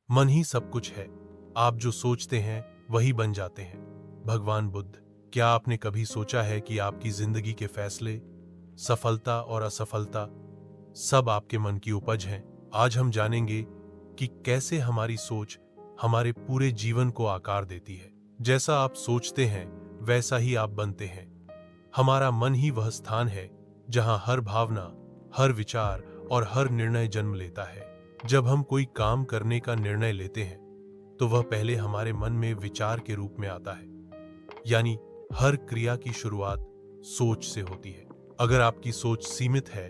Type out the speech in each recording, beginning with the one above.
मन ही सब कुछ है। आप जो सोचते हैं वही बन जाते हैं। भगवान बुद्ध। क्या आपने कभी सोचा है कि आपकी जिंदगी के फैसले, सफलता और असफलता सब आपके मन की उपज हैं? आज हम जानेंगे कि कैसे हमारी सोच हमारे पूरे जीवन को आकार देती है। जैसा आप सोचते हैं वैसा ही आप बनते हैं। हमारा मन ही वह स्थान है जहां हर भावना, हर विचार और हर निर्णय जन्म लेता है। जब हम कोई काम करने का निर्णय लेते हैं तो वह पहले हमारे मन में विचार के रूप में आता है। यानी हर क्रिया की शुरुआत सोच से होती है। अगर आपकी सोच सीमित है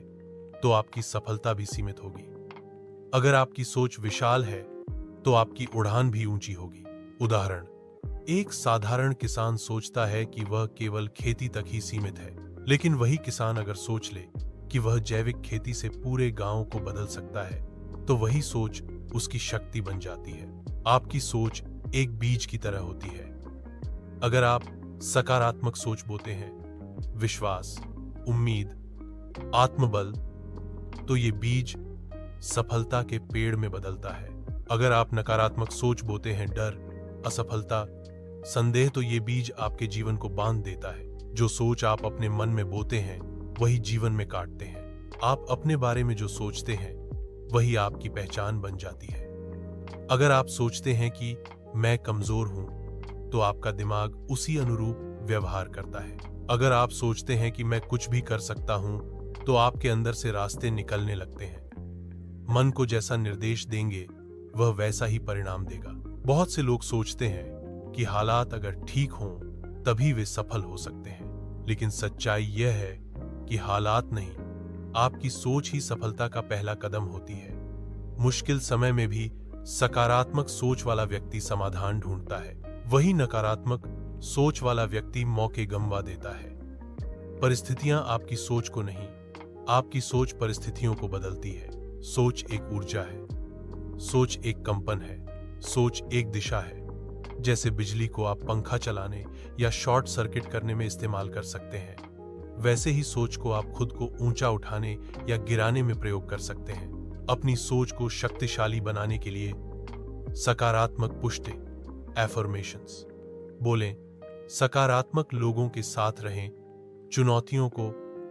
तो आपकी सफलता भी सीमित होगी। अगर आपकी सोच विशाल है तो आपकी उड़ान भी ऊंची होगी। उदाहरण, एक साधारण किसान सोचता है कि वह केवल खेती तक ही सीमित है, लेकिन वही किसान अगर सोच ले कि वह जैविक खेती से पूरे गांव को बदल सकता है, तो वही सोच उसकी शक्ति बन जाती है। आपकी सोच एक बीज की तरह होती है। अगर आप सकारात्मक सोच बोते हैं, विश्वास, उम्मीद, आत्मबल, तो ये बीज सफलता के पेड़ में बदलता है। अगर आप नकारात्मक सोच बोते हैं, डर, असफलता, संदेह, तो ये बीज आपके जीवन को बांध देता है। जो सोच आप अपने मन में बोते हैं वही जीवन में काटते हैं। आप अपने बारे में जो सोचते हैं वही आपकी पहचान बन जाती है। अगर आप सोचते हैं कि मैं कमजोर हूं, तो आपका दिमाग उसी अनुरूप व्यवहार करता है। अगर आप सोचते हैं कि मैं कुछ भी कर सकता हूं, तो आपके अंदर से रास्ते निकलने लगते हैं। मन को जैसा निर्देश देंगे वह वैसा ही परिणाम देगा। बहुत से लोग सोचते हैं कि हालात अगर ठीक हों तभी वे सफल हो सकते हैं, लेकिन सच्चाई यह है कि हालात नहीं, आपकी सोच ही सफलता का पहला कदम होती है। मुश्किल समय में भी सकारात्मक सोच वाला व्यक्ति समाधान ढूंढता है, वही नकारात्मक सोच वाला व्यक्ति मौके गंवा देता है। परिस्थितियां आपकी सोच को नहीं, आपकी सोच परिस्थितियों को बदलती है। सोच एक ऊर्जा है, सोच एक कंपन है, सोच एक दिशा है। जैसे बिजली को आप पंखा चलाने या शॉर्ट सर्किट करने में इस्तेमाल कर सकते हैं, वैसे ही सोच को आप खुद को ऊंचा उठाने या गिराने में प्रयोग कर सकते हैं। अपनी सोच को शक्तिशाली बनाने के लिए सकारात्मक पुष्टि, एफर्मेशंस बोलें, सकारात्मक लोगों के साथ रहें, चुनौतियों को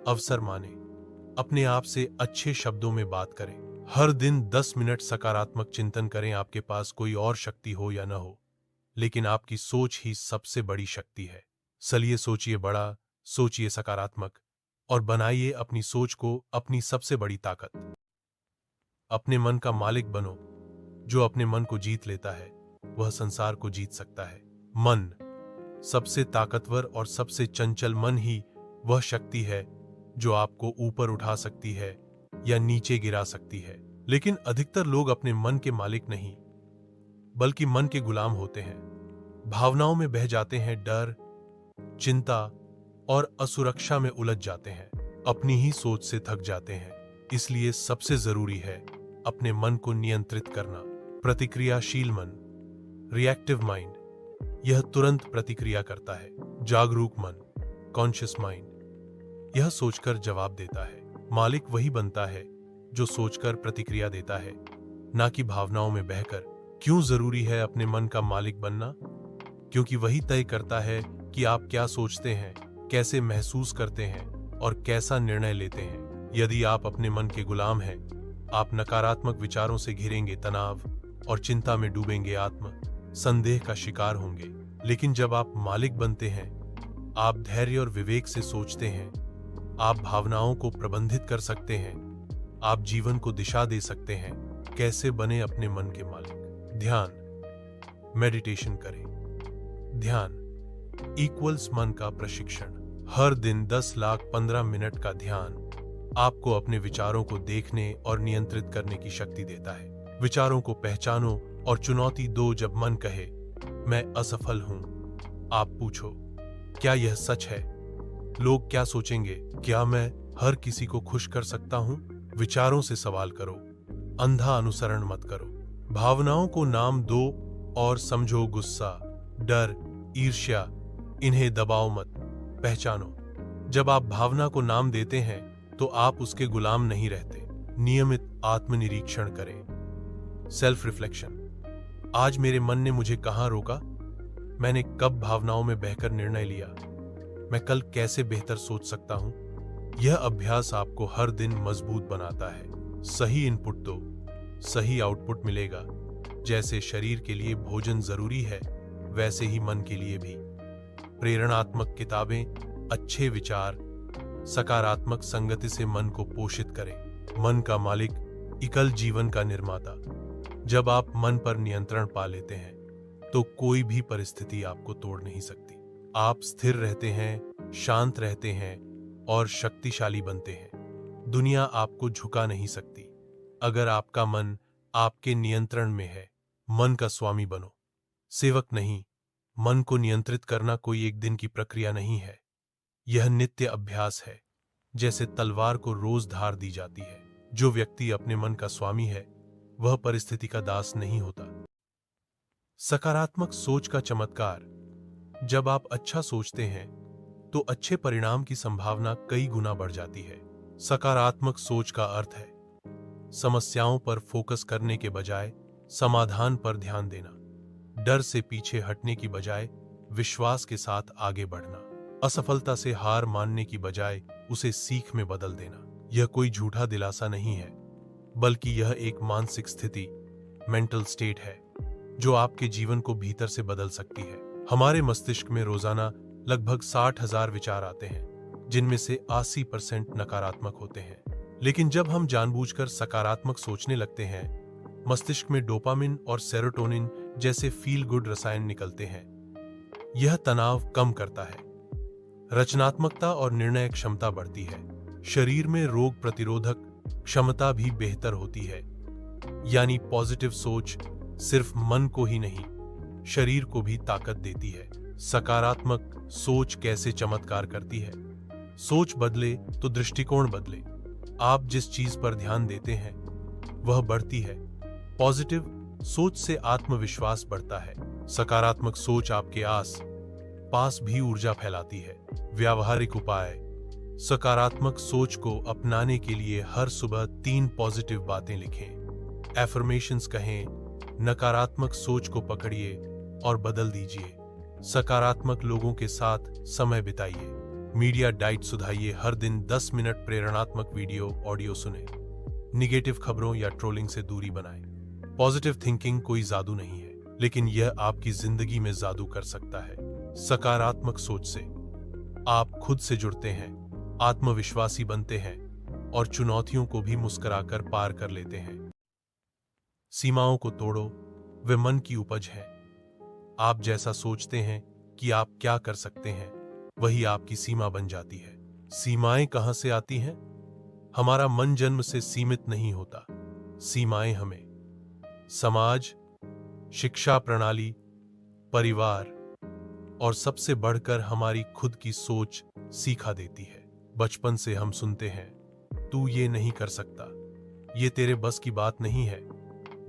अवसर मानें, अपने आप से अच्छे शब्दों में बात करें। हर दिन 10 मिनट सकारात्मक चिंतन करें। आपके पास कोई और शक्ति हो या न हो, लेकिन आपकी सोच ही सबसे बड़ी शक्ति है। चलिए सोचिए बड़ा, सोचिए सकारात्मक और बनाइए अपनी सोच को अपनी सबसे बड़ी ताकत। अपने मन का मालिक बनो। जो अपने मन को जीत लेता है वह संसार को जीत सकता है। मन, सबसे ताकतवर और सबसे चंचल मन ही वह शक्ति है जो आपको ऊपर उठा सकती है या नीचे गिरा सकती है। लेकिन अधिकतर लोग अपने मन के मालिक नहीं, बल्कि मन के गुलाम होते हैं। भावनाओं में बह जाते हैं, डर, चिंता और असुरक्षा में उलझ जाते हैं, अपनी ही सोच से थक जाते हैं। इसलिए सबसे जरूरी है अपने मन को नियंत्रित करना। प्रतिक्रियाशील मन, रिएक्टिव माइंड, यह तुरंत प्रतिक्रिया करता है। जागरूक मन, कॉन्शियस माइंड, यह सोचकर जवाब देता है। मालिक वही बनता है जो सोचकर प्रतिक्रिया देता है, ना कि भावनाओं में बहकर। क्यों जरूरी है अपने मन का मालिक बनना? क्योंकि वही तय करता है कि आप क्या सोचते हैं, कैसे महसूस करते हैं और कैसा निर्णय लेते हैं। यदि आप अपने मन के गुलाम हैं, आप नकारात्मक विचारों से घिरेंगे, तनाव और चिंता में डूबेंगे, आत्म संदेह का शिकार होंगे। लेकिन जब आप मालिक बनते हैं, आप धैर्य और विवेक से सोचते हैं, आप भावनाओं को प्रबंधित कर सकते हैं, आप जीवन को दिशा दे सकते हैं। कैसे बने अपने मन के मालिक? ध्यान, मेडिटेशन करें। ध्यान इक्वल्स मन का प्रशिक्षण। हर दिन 10 लाख 15 मिनट का ध्यान आपको अपने विचारों को देखने और नियंत्रित करने की शक्ति देता है। विचारों को पहचानो और चुनौती दो। जब मन कहे मैं असफल हूं, आप पूछो, क्या यह सच है? लोग क्या सोचेंगे? क्या मैं हर किसी को खुश कर सकता हूं? विचारों से सवाल करो, अंधा अनुसरण मत करो। भावनाओं को नाम दो और समझो। गुस्सा, डर, ईर्ष्या, इन्हें दबाओ मत, पहचानो। जब आप भावना को नाम देते हैं तो आप उसके गुलाम नहीं रहते। नियमित आत्मनिरीक्षण करें, सेल्फ रिफ्लेक्शन। आज मेरे मन ने मुझे कहाँ रोका, मैंने कब भावनाओं में बहकर निर्णय लिया, मैं कल कैसे बेहतर सोच सकता हूं। यह अभ्यास आपको हर दिन मजबूत बनाता है। सही इनपुट दो, सही आउटपुट मिलेगा। जैसे शरीर के लिए भोजन जरूरी है, वैसे ही मन के लिए भी। प्रेरणात्मक किताबें, अच्छे विचार, सकारात्मक संगति से मन को पोषित करें। मन का मालिक, एकल जीवन का निर्माता। जब आप मन पर नियंत्रण पा लेते हैं तो कोई भी परिस्थिति आपको तोड़ नहीं सकती। आप स्थिर रहते हैं, शांत रहते हैं और शक्तिशाली बनते हैं। दुनिया आपको झुका नहीं सकती। अगर आपका मन आपके नियंत्रण में है, मन का स्वामी बनो, सेवक नहीं। मन को नियंत्रित करना कोई एक दिन की प्रक्रिया नहीं है, यह नित्य अभ्यास है। जैसे तलवार को रोज धार दी जाती है। जो व्यक्ति अपने मन का स्वामी है वह परिस्थिति का दास नहीं होता। सकारात्मक सोच का चमत्कार। जब आप अच्छा सोचते हैं तो अच्छे परिणाम की संभावना कई गुना बढ़ जाती है। सकारात्मक सोच का अर्थ है समस्याओं पर फोकस करने के बजाय समाधान पर ध्यान देना, डर से पीछे हटने की बजाय विश्वास के साथ आगे बढ़ना, असफलता से हार मानने की बजाय उसे सीख में बदल देना। यह कोई झूठा दिलासा नहीं है, बल्कि यह एक मानसिक स्थिति, मेंटल स्टेट है जो आपके जीवन को भीतर से बदल सकती है। हमारे मस्तिष्क में रोजाना लगभग 60,000 विचार आते हैं, जिनमें से 80% नकारात्मक होते हैं। लेकिन जब हम जानबूझकर सकारात्मक सोचने लगते हैं, मस्तिष्क में डोपामिन और सेरोटोनिन जैसे फील गुड रसायन निकलते हैं। यह तनाव कम करता है, रचनात्मकता और निर्णय क्षमता बढ़ती है, शरीर में रोग प्रतिरोधक क्षमता भी बेहतर होती है। यानी पॉजिटिव सोच सिर्फ मन को ही नहीं, शरीर को भी ताकत देती है। सकारात्मक सोच कैसे चमत्कार करती है? सोच बदले तो दृष्टिकोण बदले। आप जिस चीज पर ध्यान देते हैं वह बढ़ती है। पॉजिटिव सोच से आत्मविश्वास बढ़ता है। सकारात्मक सोच आपके आस पास भी ऊर्जा फैलाती है। व्यावहारिक उपाय। सकारात्मक सोच को अपनाने के लिए हर सुबह 3 पॉजिटिव बातें लिखें। एफर्मेशंस कहें, नकारात्मक सोच को पकड़िए और बदल दीजिए। सकारात्मक लोगों के साथ समय बिताइए। मीडिया डाइट सुधारिए, हर दिन 10 मिनट प्रेरणात्मक वीडियो ऑडियो सुने। निगेटिव खबरों या ट्रोलिंग से दूरी बनाएं। पॉजिटिव थिंकिंग कोई जादू नहीं है, लेकिन यह आपकी जिंदगी में जादू कर सकता है। सकारात्मक सोच से आप खुद से जुड़ते हैं, आत्मविश्वासी बनते हैं और चुनौतियों को भी मुस्कुराकर पार कर लेते हैं। सीमाओं को तोड़ो, वे मन की उपज है। आप जैसा सोचते हैं कि आप क्या कर सकते हैं, वही आपकी सीमा बन जाती है। सीमाएं कहां से आती हैं? हमारा मन जन्म से सीमित नहीं होता। सीमाएं हमें समाज, शिक्षा प्रणाली, परिवार और सबसे बढ़कर हमारी खुद की सोच सिखा देती है। बचपन से हम सुनते हैं, तू ये नहीं कर सकता, ये तेरे बस की बात नहीं है,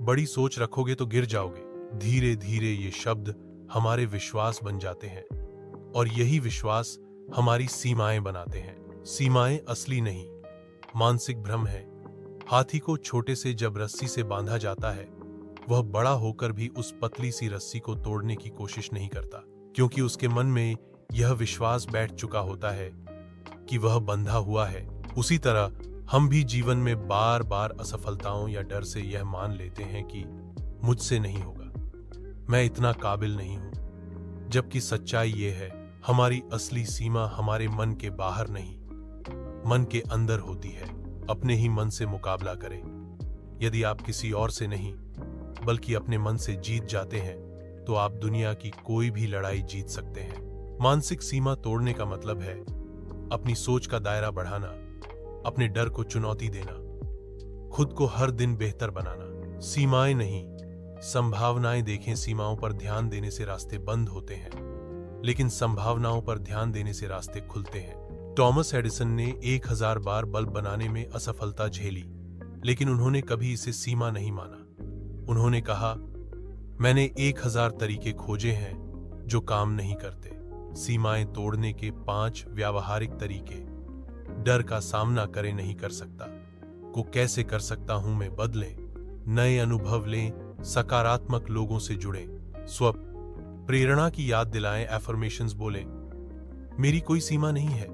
बड़ी सोच रखोगे तो गिर जाओगे। धीरे धीरे ये शब्द हमारे विश्वास बन जाते हैं और यही विश्वास हमारी सीमाएं बनाते हैं। सीमाएं असली नहीं, मानसिक भ्रम है। हाथी को छोटे से जब रस्सी से बांधा जाता है, वह बड़ा होकर भी उस पतली सी रस्सी को तोड़ने की कोशिश नहीं करता, क्योंकि उसके मन में यह विश्वास बैठ चुका होता है कि वह बंधा हुआ है। उसी तरह हम भी जीवन में बार बार असफलताओं या डर से यह मान लेते हैं कि मुझसे नहीं होगा, मैं इतना काबिल नहीं हूं। जबकि सच्चाई ये है, हमारी असली सीमा हमारे मन के बाहर नहीं, मन के अंदर होती है। अपने ही मन से मुकाबला करें। यदि आप किसी और से नहीं बल्कि अपने मन से जीत जाते हैं तो आप दुनिया की कोई भी लड़ाई जीत सकते हैं। मानसिक सीमा तोड़ने का मतलब है अपनी सोच का दायरा बढ़ाना, अपने डर को चुनौती देना, खुद को हर दिन बेहतर बनाना। सीमाएं नहीं, संभावनाएं देखें। सीमाओं पर ध्यान देने से रास्ते बंद होते हैं, लेकिन संभावनाओं पर ध्यान देने से रास्ते खुलते हैं। टॉमस एडिसन ने 1000 बार बल्ब बनाने में असफलता झेली, लेकिन उन्होंने कभी इसे सीमा नहीं माना। उन्होंने कहा, मैंने 1000 तरीके खोजे हैं जो काम नहीं करते। सीमाएं तोड़ने के 5 व्यावहारिक तरीके। डर का सामना करें, नहीं कर सकता को कैसे कर सकता हूं मैं बदलें। नए अनुभव लें, सकारात्मक लोगों से जुड़ें। प्रेरणा की याद दिलाएं, एफर्मेशंस बोलें, मेरी कोई सीमा नहीं है,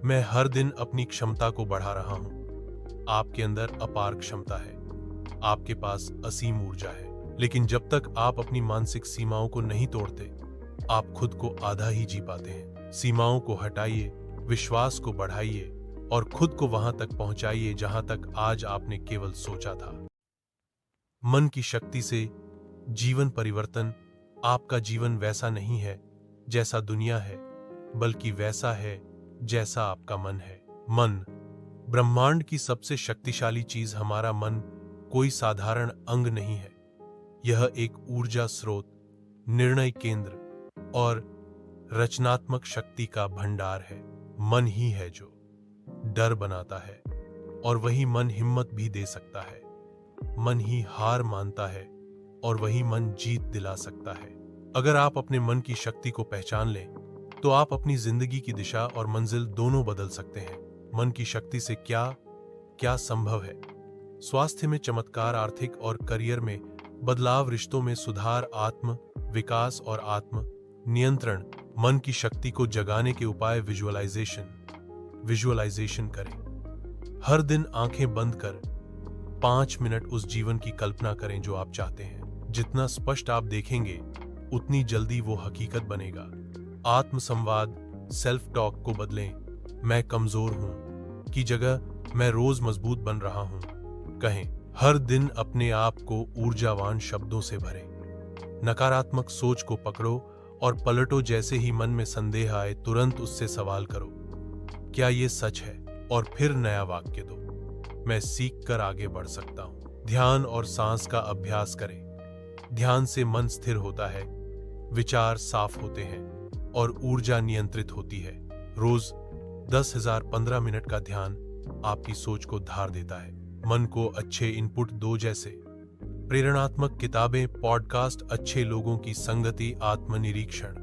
मैं हर दिन अपनी क्षमता को बढ़ा रहा हूं। आपके अंदर अपार क्षमता है, आपके पास असीम ऊर्जा है, लेकिन जब तक आप अपनी मानसिक सीमाओं को नहीं तोड़ते, आप खुद को आधा ही जी पाते हैं। सीमाओं को हटाइए, विश्वास को बढ़ाइए और खुद को वहां तक पहुंचाइए जहां तक आज आपने केवल सोचा था। मन की शक्ति से जीवन परिवर्तन। आपका जीवन वैसा नहीं है जैसा दुनिया है, बल्कि वैसा है जैसा आपका मन है। मन, ब्रह्मांड की सबसे शक्तिशाली चीज। हमारा मन कोई साधारण अंग नहीं है, यह एक ऊर्जा स्रोत, निर्णय केंद्र और रचनात्मक शक्ति का भंडार है। मन ही है जो डर बनाता है, और वही मन हिम्मत भी दे सकता है। मन ही हार मानता है, और वही मन जीत दिला सकता है। अगर आप अपने मन की शक्ति को पहचान लें, तो आप अपनी जिंदगी की दिशा और मंजिल दोनों बदल सकते हैं। मन की शक्ति से क्या क्या संभव है? स्वास्थ्य में चमत्कार, आर्थिक और करियर में बदलाव, रिश्तों में सुधार, आत्म विकास और आत्म नियंत्रण। मन की शक्ति को जगाने के उपाय। विजुअलाइजेशन करें। हर दिन आंखें बंद कर 5 मिनट उस जीवन की कल्पना करें जो आप चाहते हैं। जितना स्पष्ट आप देखेंगे, उतनी जल्दी वो हकीकत बनेगा। आत्म संवाद, सेल्फ टॉक को बदलें। मैं कमजोर हूं की जगह मैं रोज मजबूत बन रहा हूं कहें। हर दिन अपने आप को ऊर्जावान शब्दों से भरें। नकारात्मक सोच को पकड़ो और पलटो। जैसे ही मन में संदेह आए, तुरंत उससे सवाल करो, क्या ये सच है? और फिर नया वाक्य दो, मैं सीख कर आगे बढ़ सकता हूं। ध्यान और सांस का अभ्यास करें। ध्यान से मन स्थिर होता है, विचार साफ होते हैं और ऊर्जा नियंत्रित होती है। रोज 10,000 15 मिनट का ध्यान आपकी सोच को धार देता है। मन को अच्छे इनपुट दो, जैसे प्रेरणात्मक किताबें, पॉडकास्ट, अच्छे लोगों की संगति, आत्मनिरीक्षण।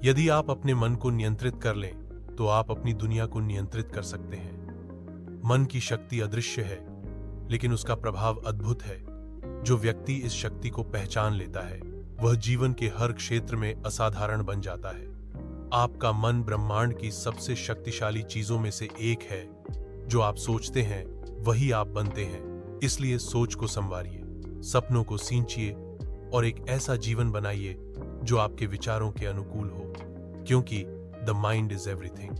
यदि आप अपने मन को नियंत्रित कर लें, तो आप अपनी दुनिया को नियंत्रित कर सकते हैं। मन की शक्ति अदृश्य है, लेकिन उसका प्रभाव अद्भुत है। जो व्यक्ति इस शक्ति को पहचान लेता है, वह जीवन के हर क्षेत्र में असाधारण बन जाता है। आपका मन ब्रह्मांड की सबसे शक्तिशाली चीजों में से एक है। जो आप सोचते हैं, वही आप बनते हैं। इसलिए सोच को संवारिए, सपनों को सींचिए और एक ऐसा जीवन बनाइए जो आपके विचारों के अनुकूल हो, क्योंकि द माइंड इज एवरीथिंग।